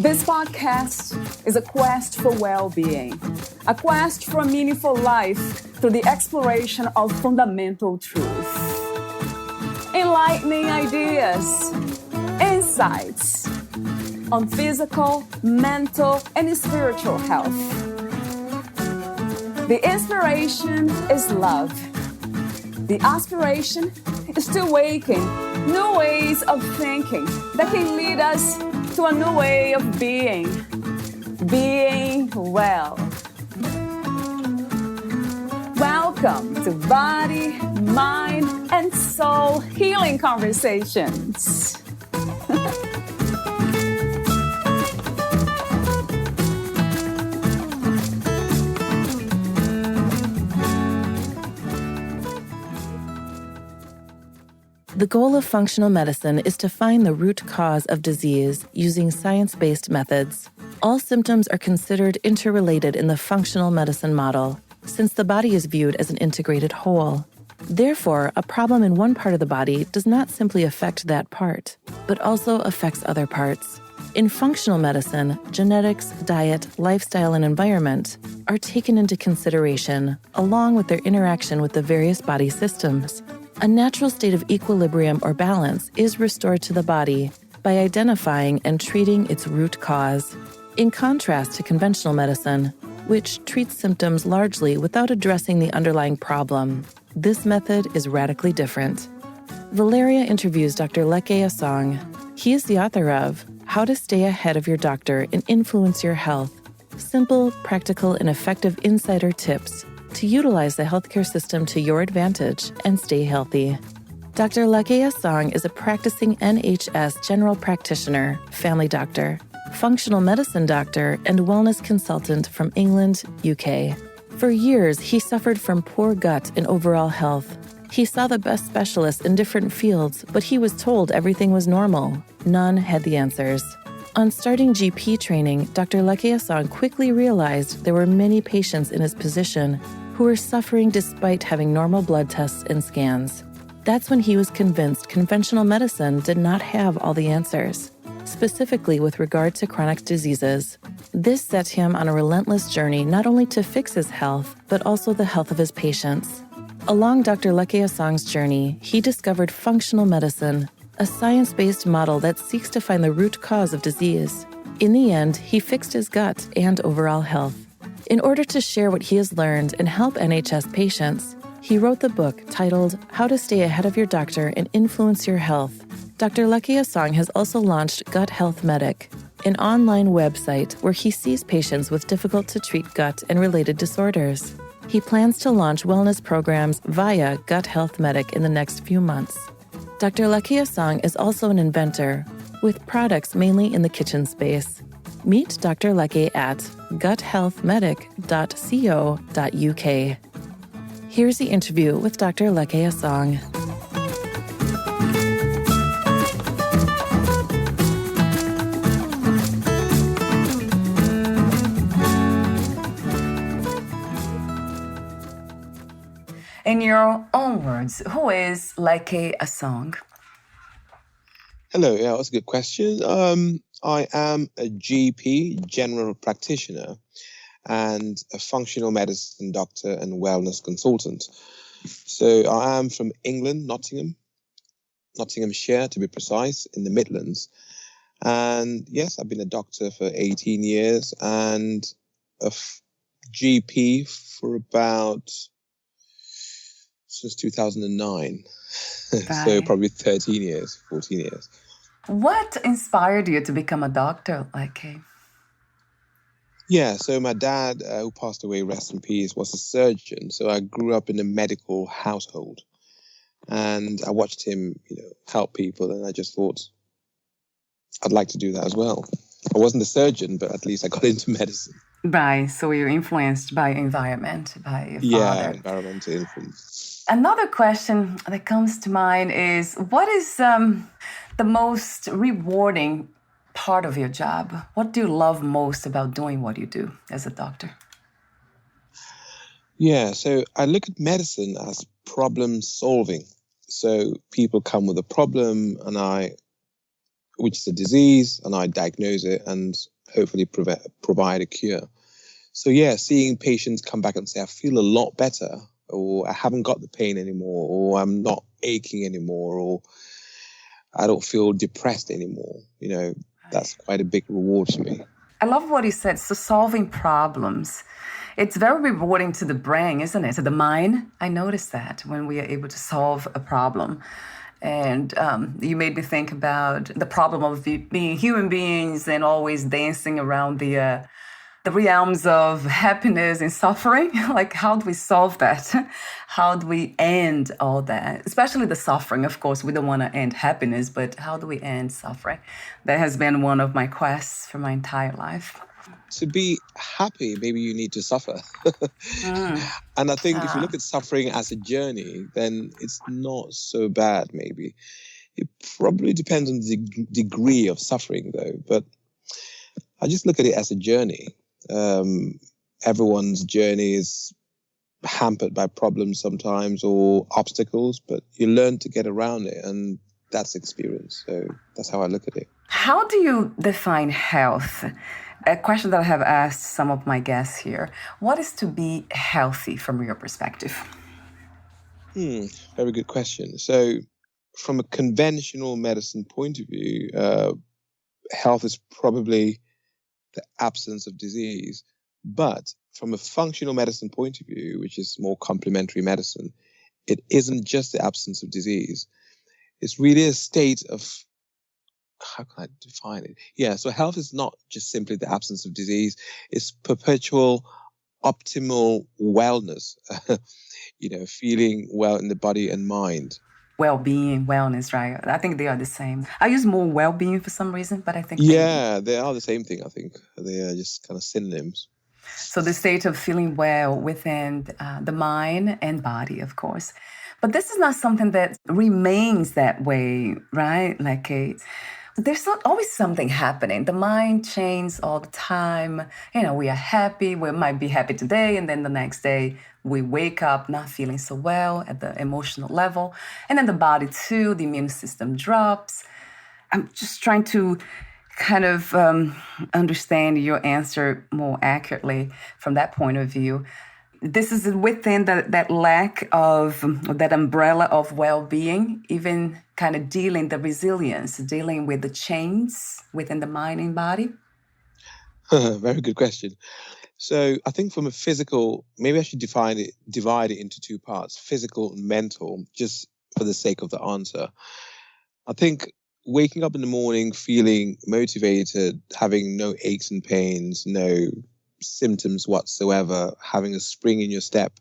This podcast is a quest for well-being, a quest for a meaningful life through the exploration of fundamental truth. Enlightening ideas, insights on physical, mental, and spiritual health. The inspiration is love. The aspiration is to awaken new ways of thinking that can lead us to a new way of being well. Welcome to Body, Mind, and Soul Healing Conversations. The goal of functional medicine is to find the root cause of disease using science-based methods. All symptoms are considered interrelated in the functional medicine model, since the body is viewed as an integrated whole. Therefore, a problem in one part of the body does not simply affect that part, but also affects other parts. In functional medicine, genetics, diet, lifestyle, and environment are taken into consideration, along with their interaction with the various body systems. A natural state of equilibrium or balance is restored to the body by identifying and treating its root cause. In contrast to conventional medicine, which treats symptoms largely without addressing the underlying problem, this method is radically different. Valeria interviews Dr. Leke Asong. He is the author of How to Stay Ahead of Your Doctor and Influence Your Health, simple, practical, and effective insider tips to utilize the healthcare system to your advantage and stay healthy. Dr. Leke Asong is a practicing NHS general practitioner, family doctor, functional medicine doctor, and wellness consultant from England, UK. For years, he suffered from poor gut and overall health. He saw the best specialists in different fields, but he was told everything was normal. None had the answers. On starting GP training, Dr. Leke Asong quickly realized there were many patients in his position who were suffering despite having normal blood tests and scans. That's when he was convinced conventional medicine did not have all the answers, specifically with regard to chronic diseases. This set him on a relentless journey not only to fix his health, but also the health of his patients. Along Dr. Leke Asong's journey, he discovered functional medicine, a science-based model that seeks to find the root cause of disease. In the end, he fixed his gut and overall health. In order to share what he has learned and help NHS patients, he wrote the book titled How to Stay Ahead of Your Doctor and Influence Your Health. Dr. Leke Asong has also launched Gut Health Medic, an online website where he sees patients with difficult-to-treat gut and related disorders. He plans to launch wellness programs via Gut Health Medic in the next few months. Dr. Leke Asong is also an inventor, with products mainly in the kitchen space. Meet Dr. Leke at guthealthmedic.co.uk. Here's the interview with Dr. Leke Asong. In your own words, who is Leke Asong? Hello, yeah, that's a good question. I am a GP, general practitioner, and a functional medicine doctor and wellness consultant. So I am from England, Nottinghamshire to be precise, in the Midlands. And yes, I've been a doctor for 18 years and a GP for since 2009. Right. So probably 13 years, 14 years. What inspired you to become a doctor, Leke? Yeah, so my dad, who passed away, rest in peace, was a surgeon. So I grew up in a medical household, and I watched him, help people, and I just thought I'd like to do that as well. I wasn't a surgeon, but at least I got into medicine. Right, so you're influenced by environment, by your father. Yeah, environmental influence. Another question that comes to mind is, what is the most rewarding part of your job? What do you love most about doing what you do as a doctor? Yeah, so I look at medicine as problem solving. So people come with a problem which is a disease, and I diagnose it and hopefully provide a cure. So yeah, seeing patients come back and say, I feel a lot better, or I haven't got the pain anymore, or I'm not aching anymore, or I don't feel depressed anymore. That's quite a big reward for me. I love what he said. So solving problems, it's very rewarding to the brain, isn't it? To the mind. I noticed that when we are able to solve a problem. And you made me think about the problem of being human beings and always dancing around the realms of happiness and suffering. Like, how do we solve that? How do we end all that? Especially the suffering. Of course, we don't want to end happiness, but how do we end suffering? That has been one of my quests for my entire life. To be happy, maybe you need to suffer. And I think if you look at suffering as a journey, then it's not so bad, maybe. It probably depends on the degree of suffering, though. But I just look at it as a journey. Everyone's journey is hampered by problems sometimes or obstacles, but you learn to get around it, and that's experience. So that's how I look at it. How do you define health? A question that I have asked some of my guests here. What is to be healthy from your perspective? Very good question. So from a conventional medicine point of view, health is probably the absence of disease. But from a functional medicine point of view, which is more complementary medicine, it isn't just the absence of disease. It's really a state of, how can I define it? Yeah, so health is not just simply the absence of disease. It's perpetual optimal wellness, feeling well in the body and mind. Well-being, wellness, right? I think they are the same. I use more well-being for some reason, but I think... Yeah, they are the same thing, I think. They are just kind of synonyms. So the state of feeling well within the mind and body, of course. But this is not something that remains that way, right? There's always something happening. The mind changes all the time. We are happy. We might be happy today, and then the next day we wake up not feeling so well at the emotional level. And then the body too, the immune system drops. I'm just trying to kind of understand your answer more accurately from that point of view. This is within that lack of, that umbrella of well-being, even kind of dealing with the chains within the mind and body? Very good question. So I think from a physical, maybe I should divide it into two parts, physical and mental, just for the sake of the answer. I think waking up in the morning feeling motivated, having no aches and pains, no symptoms whatsoever, having a spring in your step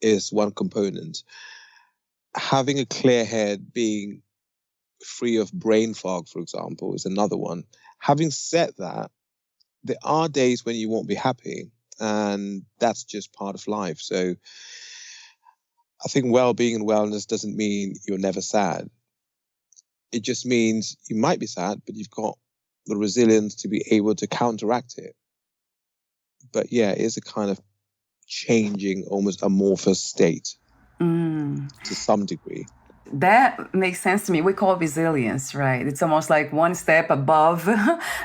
is one component. Having a clear head, being free of brain fog, for example, is another one. Having said that, there are days when you won't be happy, and that's just part of life. So I think well-being and wellness doesn't mean you're never sad. It just means you might be sad, but you've got the resilience to be able to counteract it. But yeah, it is a kind of changing, almost amorphous state to some degree. That makes sense to me. We call it resilience, right? It's almost like one step above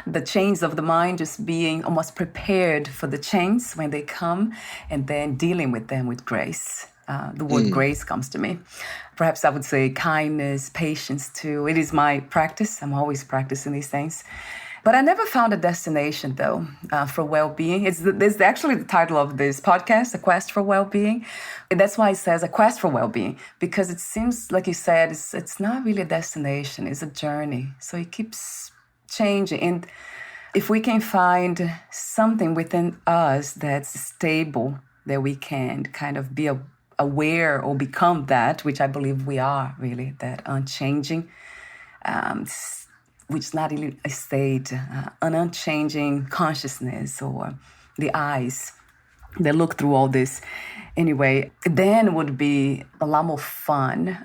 the chains of the mind, just being almost prepared for the chains when they come and then dealing with them with grace. The word grace comes to me. Perhaps I would say kindness, patience too. It is my practice. I'm always practicing these things. But I never found a destination, though, for well-being. It's actually the title of this podcast, A Quest for Well-Being. And that's why it says A Quest for Well-Being, because it seems, like you said, it's not really a destination. It's a journey. So it keeps changing. And if we can find something within us that's stable, that we can kind of be aware or become that, which I believe we are really, that unchanging, which is not really a state, an unchanging consciousness or the eyes that look through all this. Anyway, then would be a lot more fun,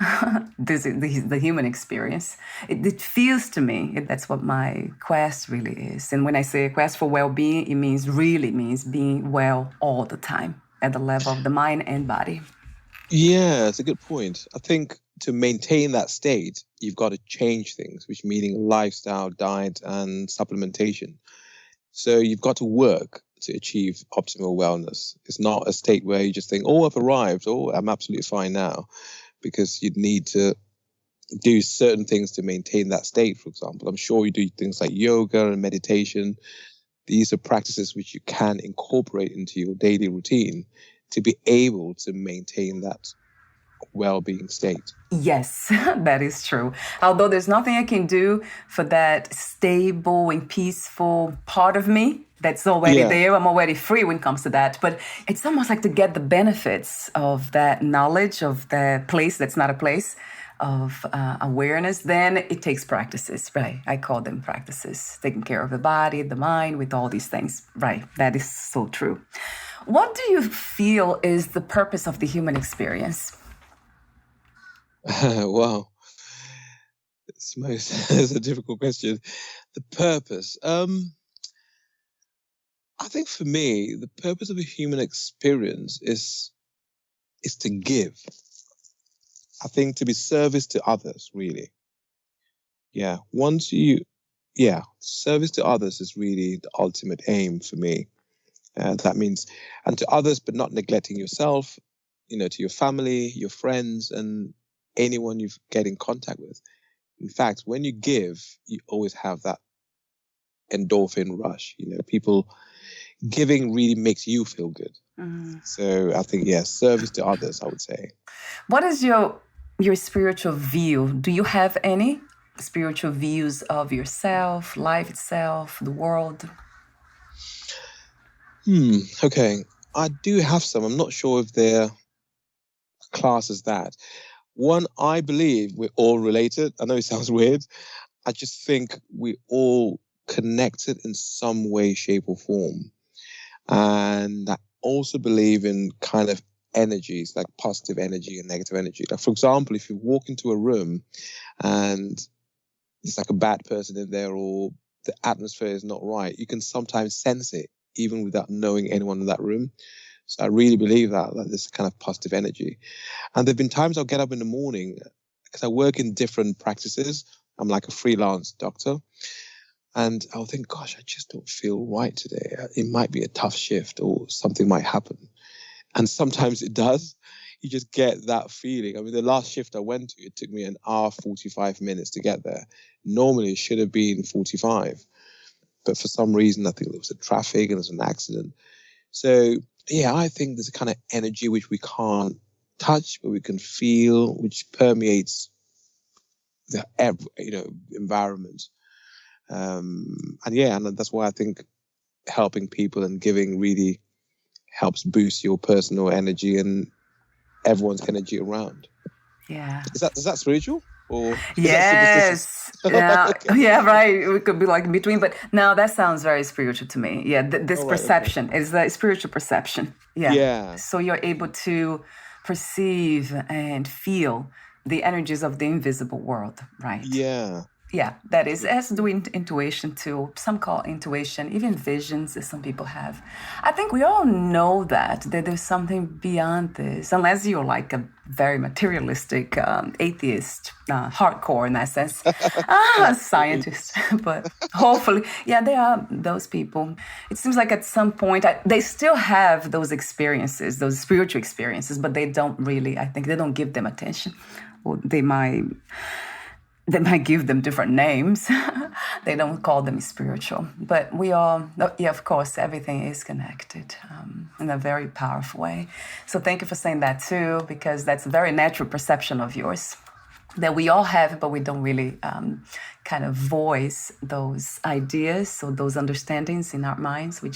the human experience. It feels to me, that's what my quest really is. And when I say a quest for well-being, it means being well all the time at the level of the mind and body. Yeah, it's a good point. I think to maintain that state, you've got to change things, which meaning lifestyle, diet, and supplementation. So you've got to work to achieve optimal wellness. It's not a state where you just think, oh, I've arrived, oh, I'm absolutely fine now, because you'd need to do certain things to maintain that state, for example. I'm sure you do things like yoga and meditation. These are practices which you can incorporate into your daily routine to be able to maintain that well-being state. Yes, that is true. Although there's nothing I can do for that stable and peaceful part of me that's already there. I'm already free when it comes to that. But it's almost like to get the benefits of that knowledge of the place that's not a place of awareness, then it takes practices, right? I call them practices, taking care of the body, the mind, with all these things, right? That is so true. What do you feel is the purpose of the human experience? Wow. It's a difficult question. The purpose. I think for me, the purpose of a human experience is to give. I think to be service to others, really. Yeah. Service to others is really the ultimate aim for me. That means, and to others, but not neglecting yourself, to your family, your friends, and anyone you get in contact with. In fact, when you give, you always have that endorphin rush. People giving really makes you feel good. So I think, service to others, I would say. What is your spiritual view? Do you have any spiritual views of yourself, life itself, the world? Okay. I do have some. I'm not sure if they're classed as that. One, I believe we're all related. I know it sounds weird. I just think we're all connected in some way, shape, or form. And I also believe in kind of energies, like positive energy and negative energy. Like, for example, if you walk into a room and there's like a bad person in there, or the atmosphere is not right, you can sometimes sense it even without knowing anyone in that room. So I really believe that there's kind of positive energy. And there've been times I'll get up in the morning, because I work in different practices. I'm like a freelance doctor. And I'll think, gosh, I just don't feel right today. It might be a tough shift, or something might happen. And sometimes it does. You just get that feeling. I mean, the last shift I went to, it took me an hour, 45 minutes to get there. Normally it should have been 45. But for some reason, I think there was a traffic and there was an accident. So, I think there's a kind of energy which we can't touch, but we can feel, which permeates the environment. And that's why I think helping people and giving really helps boost your personal energy and everyone's energy around. Yeah. Is that spiritual? Or yes. Okay. Yeah, right. We could be like in between, but no, that sounds very spiritual to me. Yeah, this perception is the spiritual perception. Yeah. So you're able to perceive and feel the energies of the invisible world, right? Yeah, that is. It has to do with intuition too. Some call intuition, even visions that some people have. I think we all know that there's something beyond this, unless you're like a very materialistic atheist, hardcore in that sense, scientist. But hopefully, there are those people. It seems like at some point, they still have those experiences, those spiritual experiences, but they don't really, I think they don't give them attention. Or they might give them different names. They don't call them spiritual. But we all, of course, everything is connected in a very powerful way. So thank you for saying that too, because that's a very natural perception of yours that we all have, but we don't really kind of voice those ideas or those understandings in our minds. We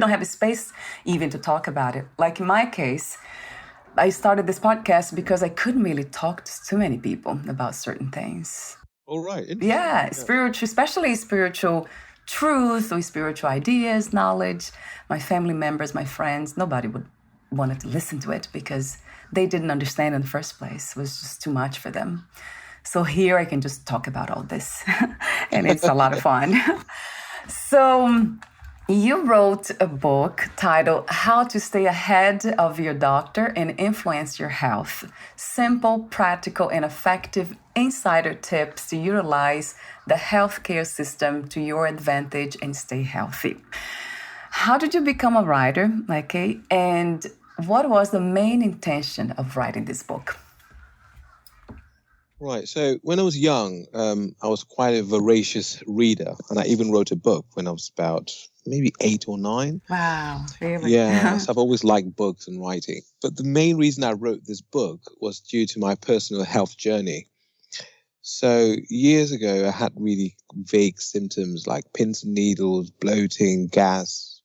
don't have a space even to talk about it. Like in my case, I started this podcast because I couldn't really talk to too many people about certain things. All right. Yeah, spiritual, especially spiritual truth or spiritual ideas, knowledge. My family members, my friends, nobody would want to listen to it because they didn't understand in the first place. It was just too much for them. So here I can just talk about all this and it's a lot of fun. So You wrote a book titled How to Stay Ahead of Your Doctor and Influence Your Health. Simple, practical, and effective insider tips to utilize the healthcare system to your advantage and stay healthy. How did you become a writer, Leke? And what was the main intention of writing this book? Right. So when I was young, I was quite a voracious reader, and I even wrote a book when I was about maybe 8 or 9. Wow, really? Yeah, so I've always liked books and writing. But the main reason I wrote this book was due to my personal health journey. So years ago, I had really vague symptoms like pins and needles, bloating, gas,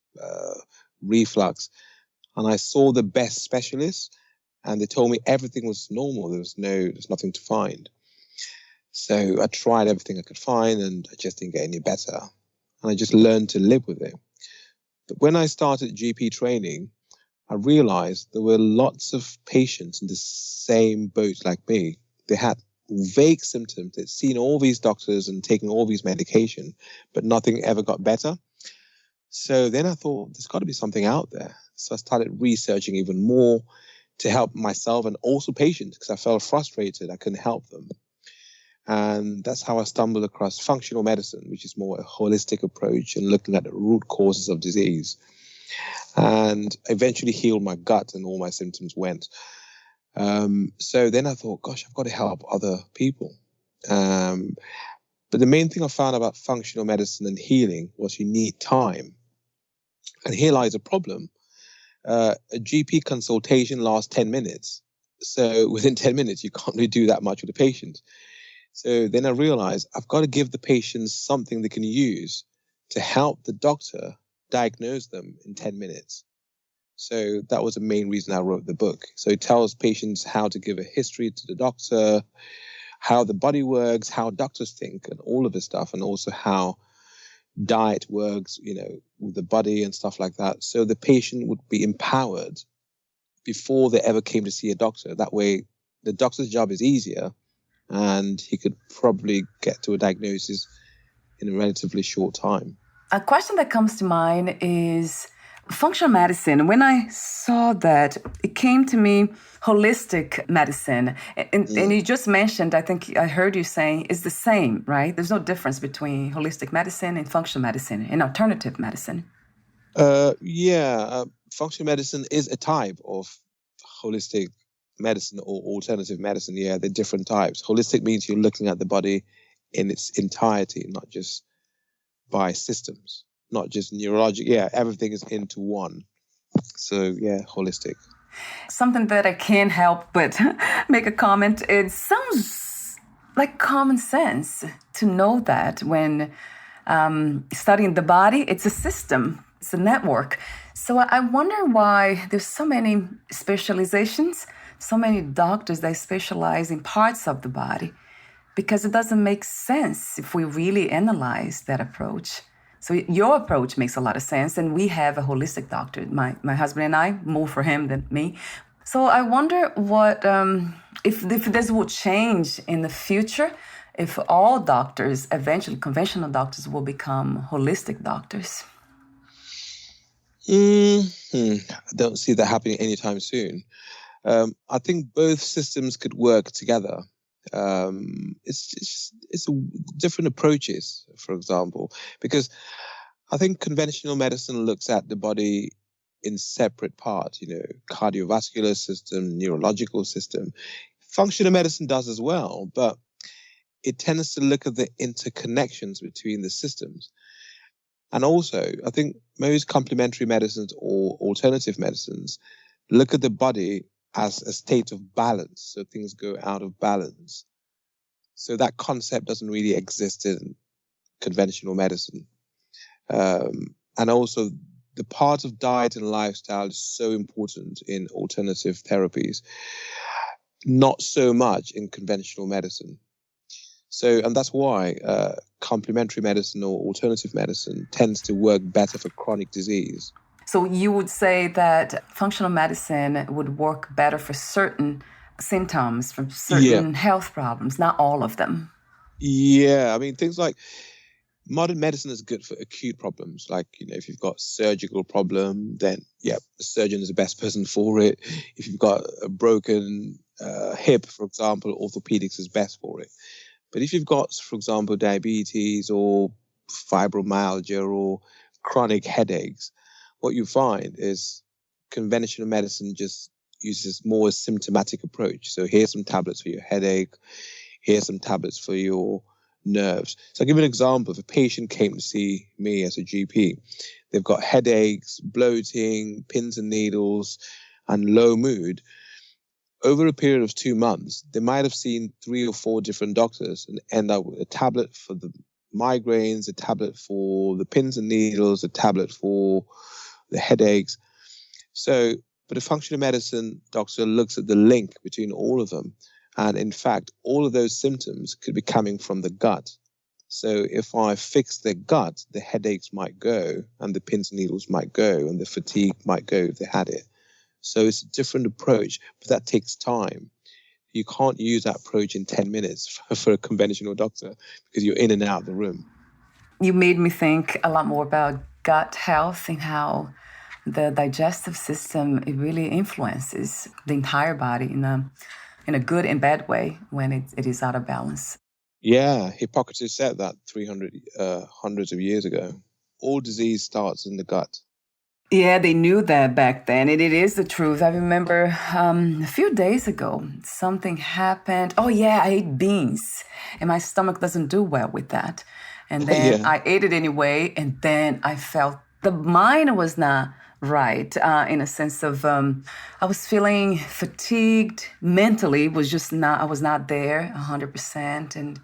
reflux. And I saw the best specialists, and they told me everything was normal. There's nothing to find. So I tried everything I could find, and I just didn't get any better. And I just learned to live with it. But when I started GP training, I realized there were lots of patients in the same boat like me. They had vague symptoms. They'd seen all these doctors and taken all these medication, but nothing ever got better. So then I thought, there's got to be something out there. So I started researching even more to help myself and also patients, because I felt frustrated. I couldn't help them. And that's how I stumbled across functional medicine, which is more a holistic approach and looking at the root causes of disease. And eventually healed my gut and all my symptoms went. So then I thought, gosh, I've got to help other people. But the main thing I found about functional medicine and healing was you need time. And here lies a problem. A GP consultation lasts 10 minutes. So within 10 minutes, you can't really do that much with the patient. So then I realized I've got to give the patients something they can use to help the doctor diagnose them in 10 minutes. So that was the main reason I wrote the book. So it tells patients how to give a history to the doctor, how the body works, how doctors think, and all of this stuff, and also how diet works, with the body and stuff like that. So the patient would be empowered before they ever came to see a doctor. That way, the doctor's job is easier, and he could probably get to a diagnosis in a relatively short time. A question that comes to mind is functional medicine. When I saw that, it came to me holistic medicine. And you just mentioned, I think I heard you saying, it's the same, right? There's no difference between holistic medicine and functional medicine and alternative medicine. Functional medicine is a type of holistic medicine or alternative medicine. Yeah, they're different types. Holistic means you're looking at the body in its entirety, not just by systems, not just neurologic. Yeah, everything is into one. So yeah, holistic. Something that I can't help but make a comment. It sounds like common sense to know that when studying the body, it's a system, it's a network. So I wonder why there's so many specializations, so many doctors that specialize in parts of the body, because it doesn't make sense if we really analyze that approach. So your approach makes a lot of sense, and we have a holistic doctor. My husband and I, more for him than me. So I wonder what if this will change in the future, if all doctors, eventually conventional doctors, will become holistic doctors. I don't see that happening anytime soon. I think both systems could work together. It's different approaches, for example, because I think conventional medicine looks at the body in separate parts, cardiovascular system, neurological system. Functional medicine does as well, but it tends to look at the interconnections between the systems. And also, I think most complementary medicines or alternative medicines look at the body as a state of balance, so things go out of balance. So that concept doesn't really exist in conventional medicine. And also, the part of diet and lifestyle is so important in alternative therapies, not so much in conventional medicine. So, and that's why complementary medicine or alternative medicine tends to work better for chronic disease. So you would say that functional medicine would work better for certain symptoms, from certain health problems, not all of them. Yeah, I mean, things like Modern medicine is good for acute problems. Like, if you've got surgical problem, then the surgeon is the best person for it. If you've got a broken hip, for example, orthopedics is best for it. But if you've got, for example, diabetes or fibromyalgia or chronic headaches, what you find is conventional medicine just uses more a symptomatic approach. So here's some tablets for your headache. Here's some tablets for your nerves. So I'll give you an example. If a patient came to see me as a GP, they've got headaches, bloating, pins and needles, and low mood. Over a period of 2 months, they might have seen 3 or 4 different doctors and end up with a tablet for the migraines, a tablet for the pins and needles, a tablet for the headaches. So, but a functional medicine doctor looks at the link between all of them. And in fact, all of those symptoms could be coming from the gut. So if I fix the gut, the headaches might go and the pins and needles might go and the fatigue might go if they had it. So it's a different approach, but that takes time. You can't use that approach in 10 minutes for a conventional doctor because you're in and out of the room. You made me think a lot more about gut health and how the digestive system, it really influences the entire body in a good and bad way when it is out of balance. Yeah, Hippocrates said that hundreds of years ago. All disease starts in the gut. Yeah, they knew that back then, and it is the truth. I remember a few days ago, something happened. Oh yeah, I ate beans, and my stomach doesn't do well with that. And then I ate it anyway, and then I felt the mind was not right, in a sense of I was feeling fatigued mentally. I was not there 100%, and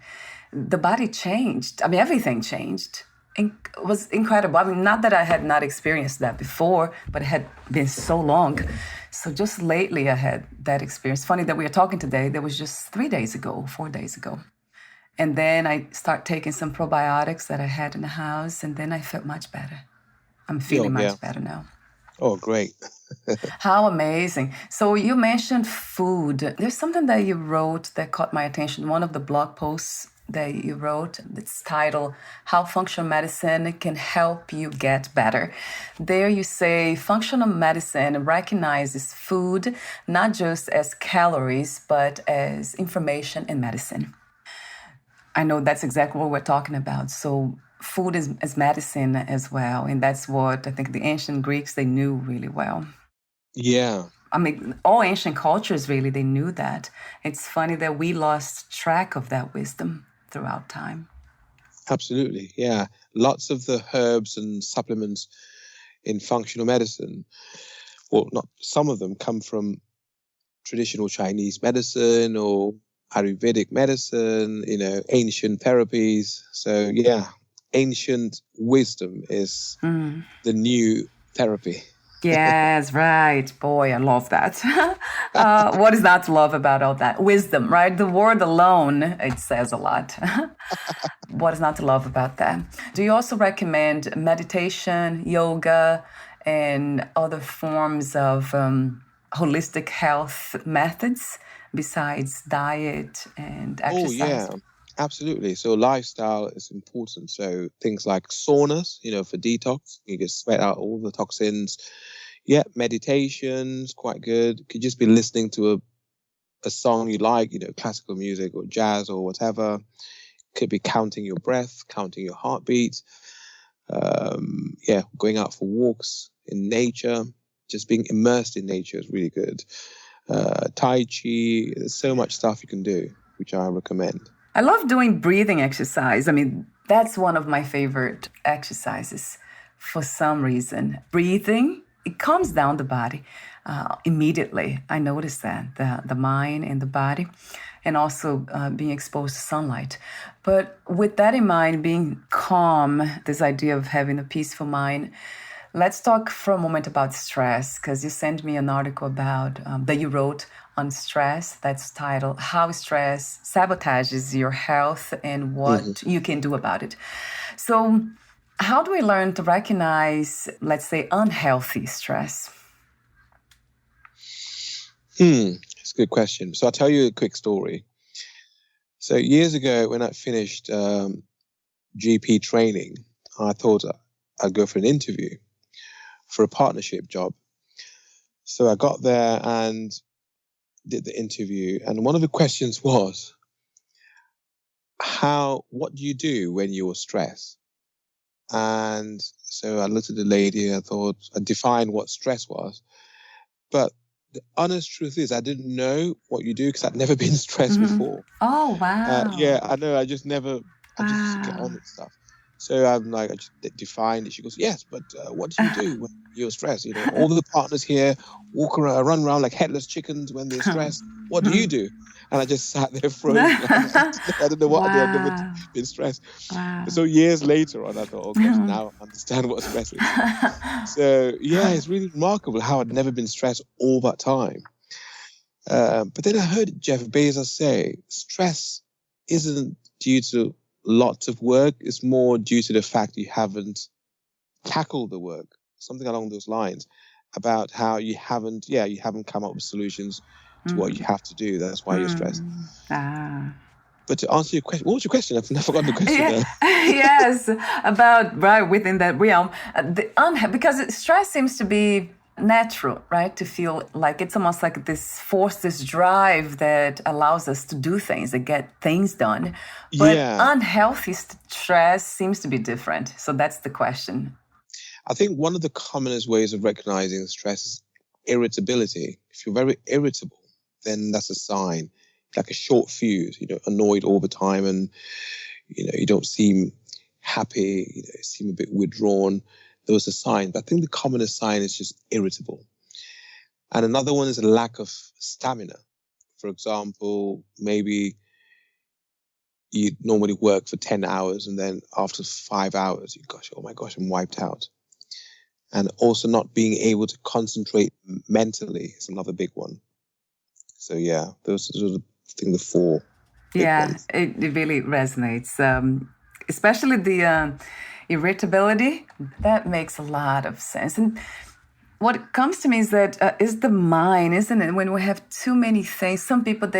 the body changed. I mean, everything changed. It was incredible. I mean, not that I had not experienced that before, but it had been so long. So just lately I had that experience. Funny that we are talking today. That was just 4 days ago. And then I start taking some probiotics that I had in the house, and then I felt much better. I'm feeling much better now. Oh, great. How amazing. So you mentioned food. There's something that you wrote that caught my attention. One of the blog posts that you wrote, it's titled, How Functional Medicine Can Help You Get Better. There you say, functional medicine recognizes food not just as calories, but as information and medicine. I know that's exactly what we're talking about. So food is as medicine as well. And that's what I think the ancient Greeks, they knew really well. Yeah. I mean, all ancient cultures, really, they knew that. It's funny that we lost track of that wisdom throughout time. Absolutely, yeah. Lots of the herbs and supplements in functional medicine, well, not some of them come from traditional Chinese medicine or Ayurvedic medicine, ancient therapies. So, yeah, ancient wisdom is the new therapy. Yes, right. Boy, I love that. What is not to love about all that? Wisdom, right? The word alone, it says a lot. What is not to love about that? Do you also recommend meditation, yoga, and other forms of holistic health methods besides diet and exercise? Oh, yeah. Absolutely. So lifestyle is important. So things like saunas, for detox, you can sweat out all the toxins. Yeah, meditation's quite good. Could just be listening to a song you like, classical music or jazz or whatever. Could be counting your breath, counting your heartbeat. Going out for walks in nature. Just being immersed in nature is really good. Tai Chi, there's so much stuff you can do, which I recommend. I love doing breathing exercise. I mean, that's one of my favorite exercises for some reason. Breathing, it calms down the body immediately. I noticed that, the mind and the body, and also being exposed to sunlight. But with that in mind, being calm, this idea of having a peaceful mind, let's talk for a moment about stress, because you sent me an article about that you wrote on stress that's titled How Stress Sabotages Your Health and What You Can Do About It. So how do we learn to recognize, let's say, unhealthy stress? It's a good question. So I'll tell you a quick story. So years ago when I finished GP training, I thought I'd go for an interview for a partnership job. So I got there and did the interview. And one of the questions was, what do you do when you're stressed? And so I looked at the lady, I defined what stress was. But the honest truth is I didn't know what you do because I'd never been stressed before. Oh, wow. Yeah, I know. I just get on with stuff. So I'm like, I just defined it. She goes, yes, but what do you do when you're stressed? You know, all the partners here run around like headless chickens when they're stressed. What do you do? And I just sat there frozen. I don't know what I did. I've never been stressed. Wow. So years later on, I thought, oh gosh, now I understand what stress is. So yeah, it's really remarkable how I'd never been stressed all that time. But then I heard Jeff Bezos say, stress isn't due to lots of work. It's more due to the fact you haven't tackled the work. Something along those lines about how you haven't come up with solutions to what you have to do. That's why you're stressed. But to answer your question, what was your question? I've forgotten the question. Yes, about within that realm, because stress seems to be natural, right? To feel like it's almost like this force, this drive that allows us to do things, to get things done. But unhealthy stress seems to be different. So that's the question. I think one of the commonest ways of recognizing stress is irritability. If you're very irritable, then that's a sign, like a short fuse, annoyed all the time, and you don't seem happy, you seem a bit withdrawn. Those are signs. But I think the commonest sign is just irritable. And another one is a lack of stamina. For example, maybe you normally work for 10 hours and then after 5 hours, oh my gosh, I'm wiped out. And also not being able to concentrate mentally is another big one. So yeah, those are the four big ones. It really resonates. Especially the irritability, that makes a lot of sense. And what comes to me is that is the mind, isn't it? When we have too many things, some people,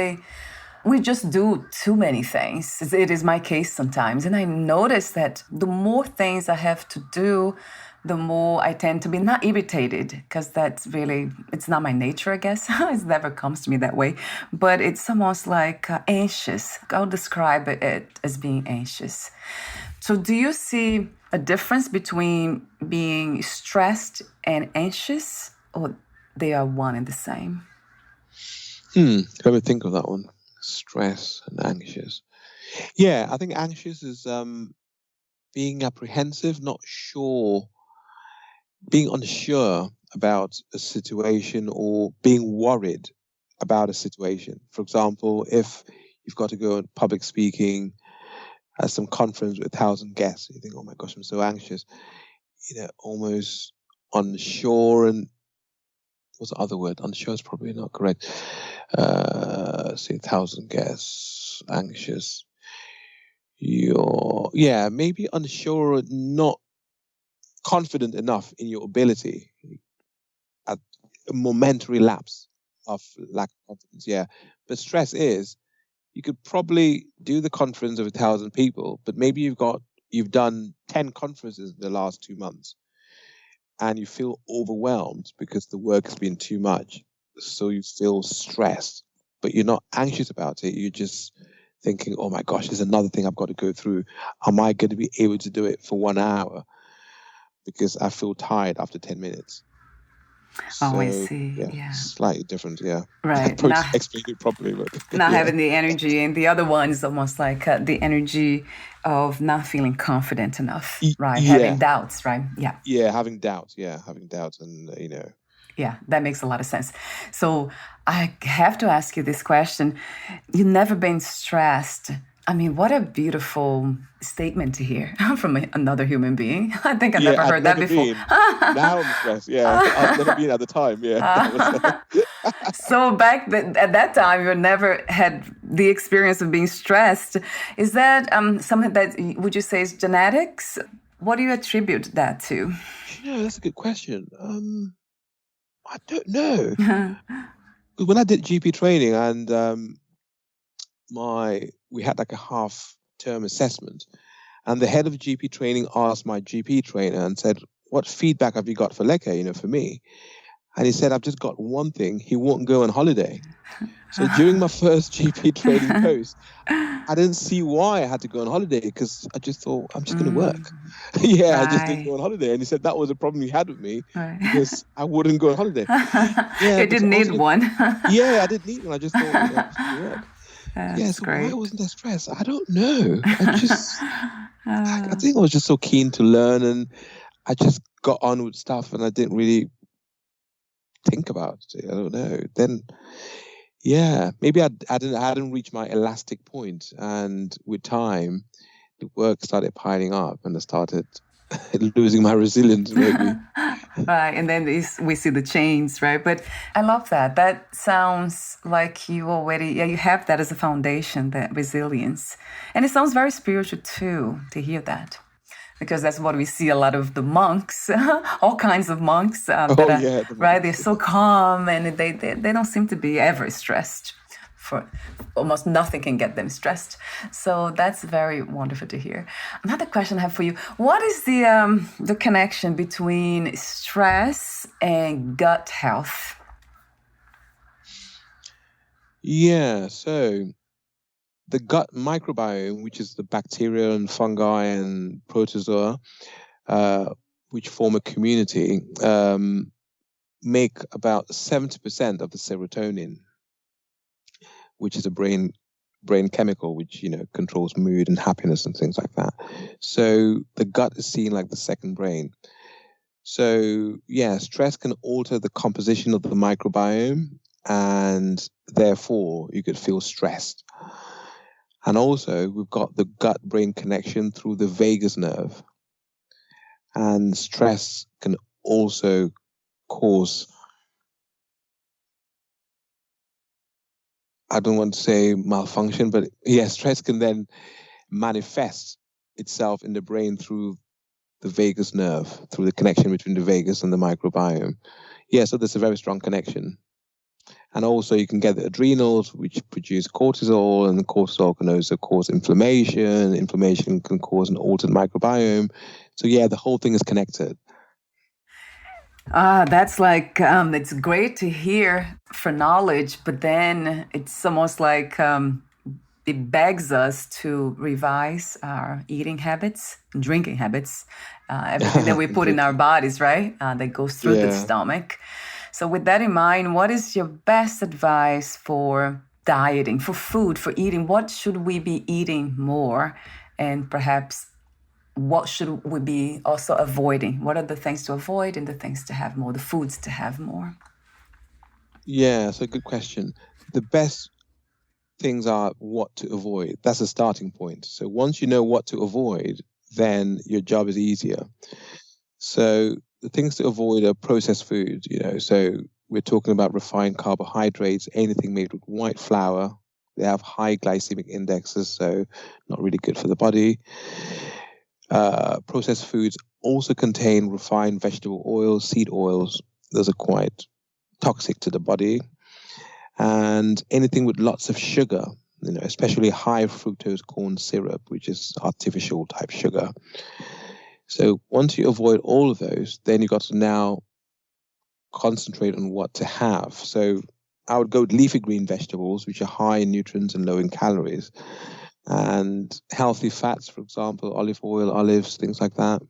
we just do too many things. It is my case sometimes. And I notice that the more things I have to do, the more I tend to be not irritated, because it's not my nature, I guess. It never comes to me that way. But it's almost like anxious. I'll describe it as being anxious. So do you see a difference between being stressed and anxious, or they are one and the same? Let me think of that one. Stress and anxious. Yeah, I think anxious is being apprehensive, not sure, being unsure about a situation or being worried about a situation. For example, if you've got to go on public speaking at some conference with 1,000 guests, you think, oh my gosh, I'm so anxious, almost unsure. And what's the other word? Unsure is probably not correct. Say 1,000 guests, anxious. Maybe unsure or not confident enough in your ability. At a momentary lapse of lack of confidence. Yeah. But stress is, you could probably do the conference of 1,000 people, but maybe you've done 10 conferences in the last 2 months and you feel overwhelmed because the work has been too much. So you feel stressed, but you're not anxious about it. You're just thinking, oh my gosh, there's another thing I've got to go through. Am I going to be able to do it for 1 hour? Because I feel tired after 10 minutes. So, I see. Yeah. Slightly different, yeah. Right. I explained it properly, but not having the energy, and the other one is almost like the energy of not feeling confident enough, right? Yeah. Having doubts, right? Yeah. Yeah, having doubts, and Yeah, that makes a lot of sense. So I have to ask you this question. You've never been stressed. I mean, what a beautiful statement to hear from another human being. I think I've never heard that before. Now I'm stressed. Yeah, I've never been at the time. Yeah. So at that time, you never had the experience of being stressed. Is that something that would you say is genetics? What do you attribute that to? Yeah, that's a good question. I don't know. When I did GP training and we had like a half-term assessment, And the head of GP training asked my GP trainer and said, what feedback have you got for Leke, for me? And he said, I've just got one thing. He won't go on holiday. So during my first GP training post, I didn't see why I had to go on holiday because I just thought, I'm just going to work. I just didn't go on holiday. And he said that was a problem he had with me because I wouldn't go on holiday. You didn't need one. I didn't need one. I just thought, I'm just going to work. So great. why wasn't I stressed? I don't know. I think I was just so keen to learn and I just got on with stuff and I didn't really think about it. I don't know. Then, maybe I hadn't reached my elastic point, and with time, the work started piling up, and I started losing my resilience. Maybe. Right, and then we see the change, right? But I love that. That sounds like you already, you have that as a foundation, that resilience, and it sounds very spiritual too to hear that. Because that's what we see a lot of the monks, all kinds of monks, right? They're so calm and they don't seem to be ever stressed. For almost nothing can get them stressed. So that's very wonderful to hear. Another question I have for you: what is the connection between stress and gut health? So the gut microbiome, which is the bacteria and fungi and protozoa, which form a community, make about 70% of the serotonin, which is a brain chemical, which, controls mood and happiness and things like that. So the gut is seen like the second brain. So stress can alter the composition of the microbiome, and therefore you could feel stressed. And also, we've got the gut-brain connection through the vagus nerve. And stress can also cause, I don't want to say malfunction, but stress can then manifest itself in the brain through the vagus nerve, through the connection between the vagus and the microbiome. So there's a very strong connection. And also you can get the adrenals, which produce cortisol, and the cortisol can also cause inflammation. Inflammation can cause an altered microbiome. So the whole thing is connected. That's like, it's great to hear for knowledge, but then it's almost like it begs us to revise our eating habits, drinking habits, everything that we put in our bodies, right? That goes through the stomach. So with that in mind, what is your best advice for dieting, for food, for eating? What should we be eating more? And perhaps what should we be also avoiding? What are the things to avoid and the things to have more, the foods to have more? So good question. The best things are what to avoid. That's a starting point. So once you know what to avoid, then your job is easier. So the things to avoid are processed foods, so we're talking about refined carbohydrates, anything made with white flour. They have high glycemic indexes, so not really good for the body. Processed foods also contain refined vegetable oils, seed oils. Those are quite toxic to the body. And anything with lots of sugar, especially high fructose corn syrup, which is artificial type sugar. So once you avoid all of those, then you got to now concentrate on what to have. So I would go with leafy green vegetables, which are high in nutrients and low in calories. And healthy fats, for example, olive oil, olives, things like that.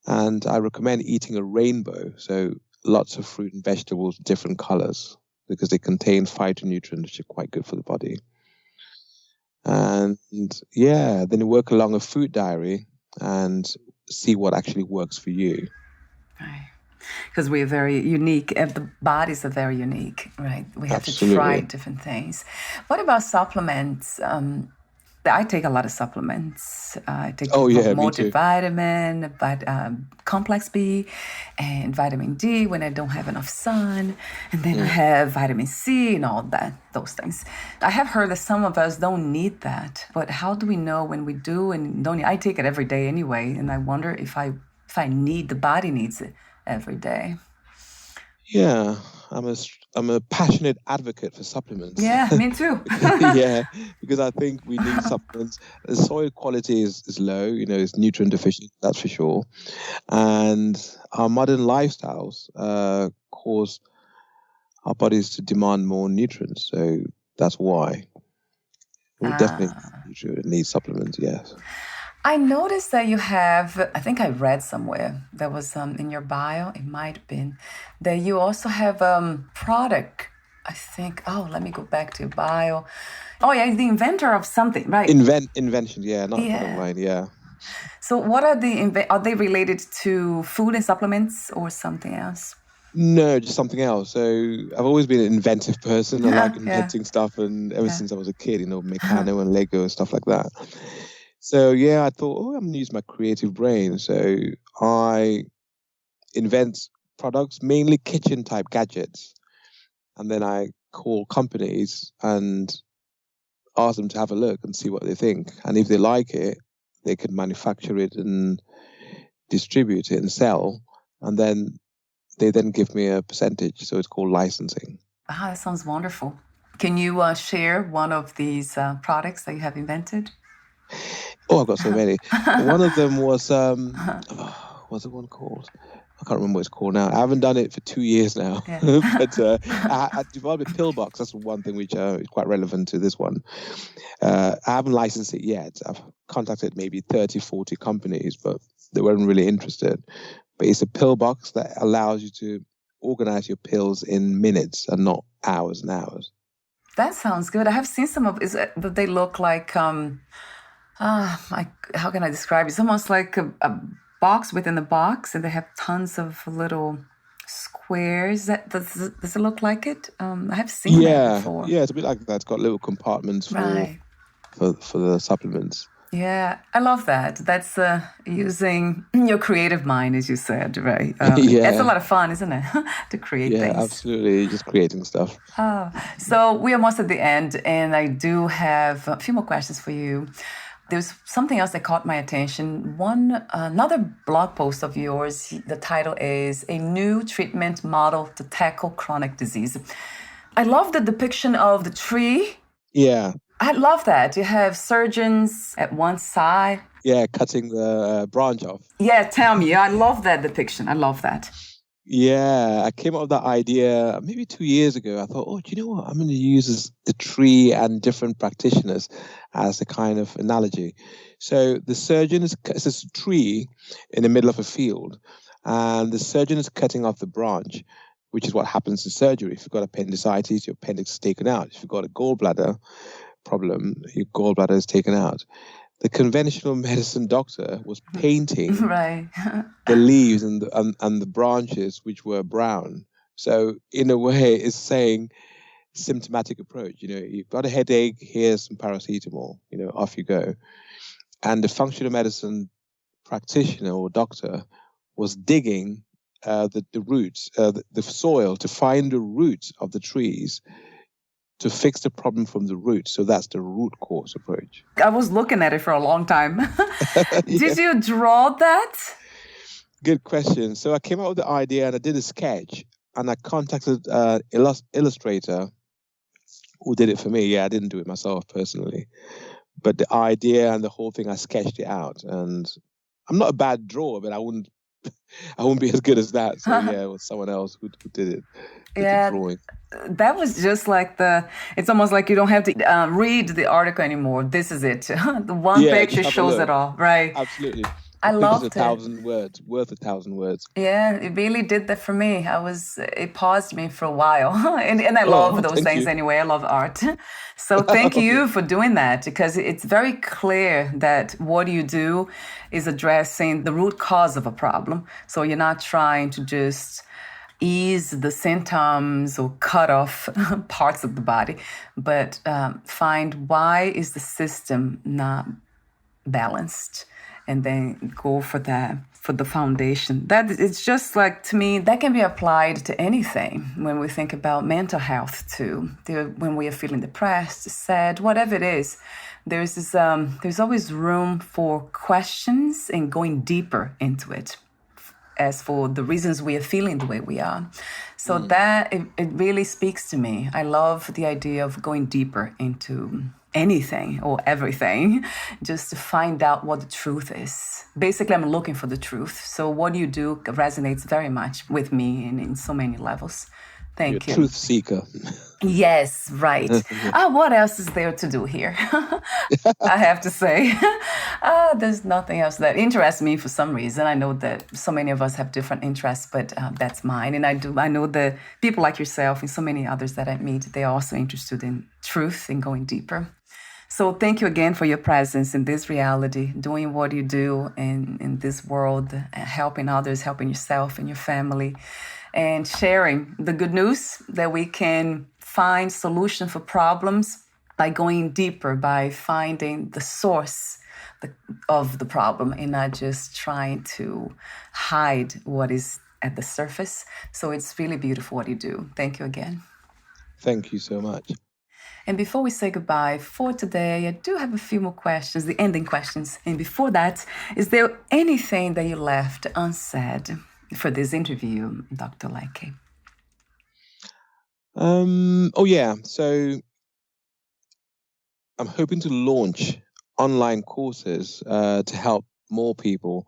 And I recommend eating a rainbow. So lots of fruit and vegetables, different colors, because they contain phytonutrients, which are quite good for the body. And then you work along a food diary and see what actually works for you. Right. Because we're very unique. The bodies are very unique, right? We have Absolutely. to try different things. What about supplements? I take a lot of supplements. I take multivitamin, complex B, and vitamin D when I don't have enough sun. And then I have vitamin C and all that, those things. I have heard that some of us don't need that. But how do we know when we do and don't need? I take it every day anyway, and I wonder if the body needs it every day. Yeah, I'm a passionate advocate for supplements. Yeah, me too. Yeah, because I think we need supplements. The soil quality is low, it's nutrient deficient, that's for sure. And our modern lifestyles cause our bodies to demand more nutrients. So that's why we definitely need supplements, yes. I noticed that you have, I think I read somewhere, that was in your bio, it might have been, that you also have product, I think, let me go back to your bio. Oh yeah, the inventor of something, right? Invention, yeah, not a product Yeah. line, yeah. So what are are they related to food and supplements or something else? No, just something else. So I've always been an inventive person. I like Yeah. inventing stuff, and ever since I was a kid, Meccano and Lego and stuff like that. So yeah, I thought, I'm gonna use my creative brain. So I invent products, mainly kitchen type gadgets, and then I call companies and ask them to have a look and see what they think. And if they like it, they can manufacture it and distribute it and sell, and then they then give me a percentage. So it's called licensing. That sounds wonderful. Can you share one of these products that you have invented? Oh, I've got so many. One of them was, what's the one called? I can't remember what it's called now. I haven't done it for 2 years now. Yeah. But I developed a pill box. That's one thing which is quite relevant to this one. I haven't licensed it yet. I've contacted maybe 30, 40 companies, but they weren't really interested. But it's a pill box that allows you to organize your pills in minutes and not hours and hours. That sounds good. I have seen some of it, but they look like, how can I describe it? It's almost like a box within a box, and they have tons of little squares. Does it look like it? I have seen that before. Yeah, it's a bit like that. It's got little compartments for the supplements. Yeah, I love that. That's using your creative mind, as you said, right? It's a lot of fun, isn't it, to create things? Yeah, absolutely. Just creating stuff. So we are almost at the end, and I do have a few more questions for you. There's something else that caught my attention. Another blog post of yours, the title is A New Treatment Model to Tackle Chronic Disease. I love the depiction of the tree. Yeah. I love that. You have surgeons at one side. Yeah, cutting the branch off. Yeah, tell me. I love that depiction. I love that. Yeah, I came up with that idea maybe 2 years ago. I thought, do you know what? I'm going to use the tree and different practitioners as a kind of analogy. So the surgeon it's a tree in the middle of a field, and the surgeon is cutting off the branch, which is what happens in surgery. If you've got appendicitis, your appendix is taken out. If you've got a gallbladder problem, your gallbladder is taken out. The conventional medicine doctor was painting the leaves and the branches, which were brown. So in a way, it's saying symptomatic approach. You've got a headache, here's some paracetamol. Off you go. And the functional medicine practitioner or doctor was digging the roots, the soil, to find the roots of the trees, to fix the problem from the root. So that's the root cause approach. I was looking at it for a long time. Did you draw that? Good question. So I came up with the idea and I did a sketch, and I contacted an illustrator who did it for me. Yeah, I didn't do it myself personally. But the idea and the whole thing, I sketched it out. And I'm not a bad drawer, but I wouldn't be as good as that. So yeah, it was someone else who did it. Yeah, that was just like it's almost like you don't have to read the article anymore. This is it. The one picture shows it all, right? Absolutely. I loved it. 1,000 words, worth 1,000 words. Yeah, it really did that for me. It paused me for a while. and I love those things anyway. I love art. So thank you for doing that, because it's very clear that what you do is addressing the root cause of a problem. So you're not trying to just ease the symptoms or cut off parts of the body, but find why is the system not balanced, and then go for that, for the foundation. That it's just like, to me, that can be applied to anything when we think about mental health too. When we are feeling depressed, sad, whatever it is, there's always room for questions and going deeper into it, as for the reasons we are feeling the way we are. So that, it really speaks to me. I love the idea of going deeper into anything or everything, just to find out what the truth is. Basically, I'm looking for the truth. So what you do resonates very much with me in so many levels. Thank you. Truth seeker. Yes, right. What else is there to do here? I have to say, there's nothing else that interests me for some reason. I know that so many of us have different interests, but that's mine. And I know that people like yourself and so many others that I meet, they're also interested in truth and going deeper. So thank you again for your presence in this reality, doing what you do in this world, helping others, helping yourself and your family, and sharing the good news that we can find solution for problems by going deeper, by finding the source of the problem and not just trying to hide what is at the surface. So it's really beautiful what you do. Thank you again. Thank you so much. And before we say goodbye for today, I do have a few more questions, the ending questions. And before that, is there anything that you left unsaid for this interview, Dr. Leke? So I'm hoping to launch online courses to help more people.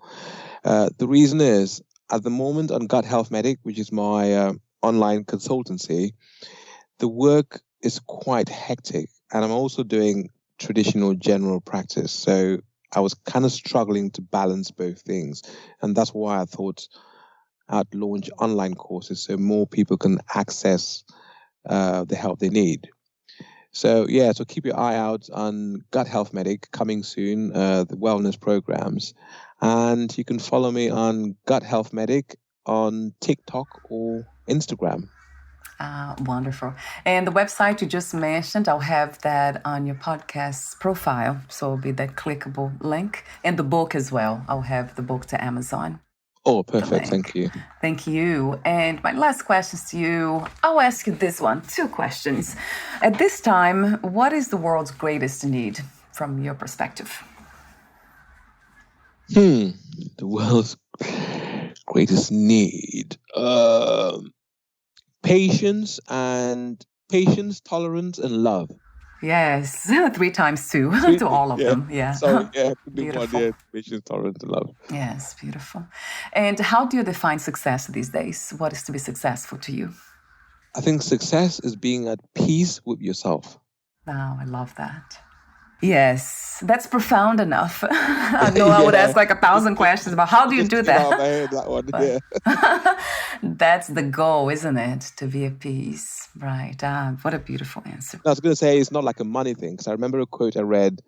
The reason is, at the moment on Gut Health Medic, which is my online consultancy, the work is quite hectic, and I'm also doing traditional general practice. So I was kind of struggling to balance both things, and that's why I thought I'd launch online courses so more people can access the help they need. So keep your eye out on Gut Health Medic coming soon, the wellness programs, and you can follow me on Gut Health Medic on TikTok or Instagram. Wonderful. And the website you just mentioned, I'll have that on your podcast profile. So it'll be that clickable link. And the book as well. I'll have the book to Amazon. Oh, perfect. Thank you. Thank you. And my last questions to you, I'll ask you this one. 2 questions. At this time, what is the world's greatest need from your perspective? The world's greatest need. Patience, tolerance, and love. Yes, 3 times 2 to all of them. Yeah. Sorry, Beautiful. Patience, tolerance, and love. Yes, beautiful. And how do you define success these days? What is to be successful to you? I think success is being at peace with yourself. Wow, I love that. Yes, that's profound enough. I know I would ask like 1,000 questions about how do you do that? That one, That's the goal, isn't it? To be at peace. Right. What a beautiful answer. I was going to say it's not like a money thing, because I remember a quote I read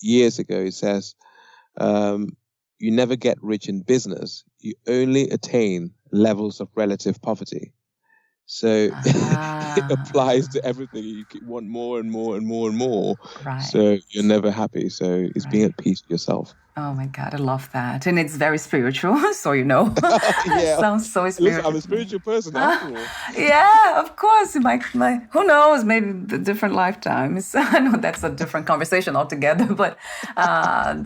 years ago. It says, you never get rich in business. You only attain levels of relative poverty. So it applies to everything. You want more and more and more and more. Right. So you're never happy. So it's being at peace with yourself. Oh my God, I love that. And it's very spiritual, so you know. Yeah. Sounds so spiritual. Listen, I'm a spiritual person after all. Yeah, of course. Who knows, maybe the different lifetimes. I know that's a different conversation altogether, but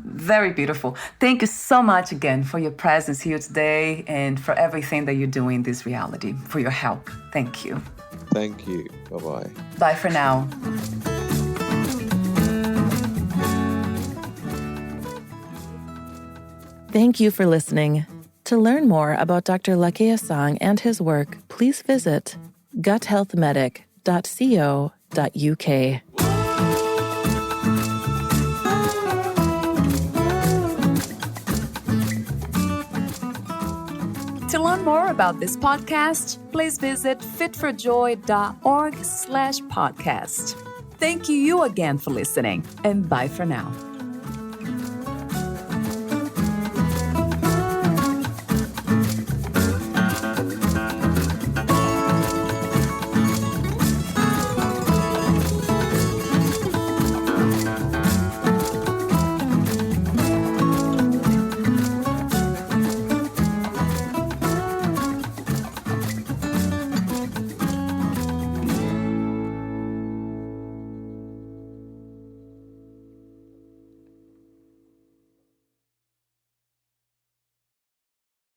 very beautiful. Thank you so much again for your presence here today and for everything that you do in this reality, for your help. Thank you. Thank you. Bye-bye. Bye for now. Thank you for listening. To learn more about Dr. Leke Asong and his work, please visit guthealthmedic.co.uk. To learn more about this podcast, please visit fitforjoy.org/podcast. Thank you again for listening, and bye for now.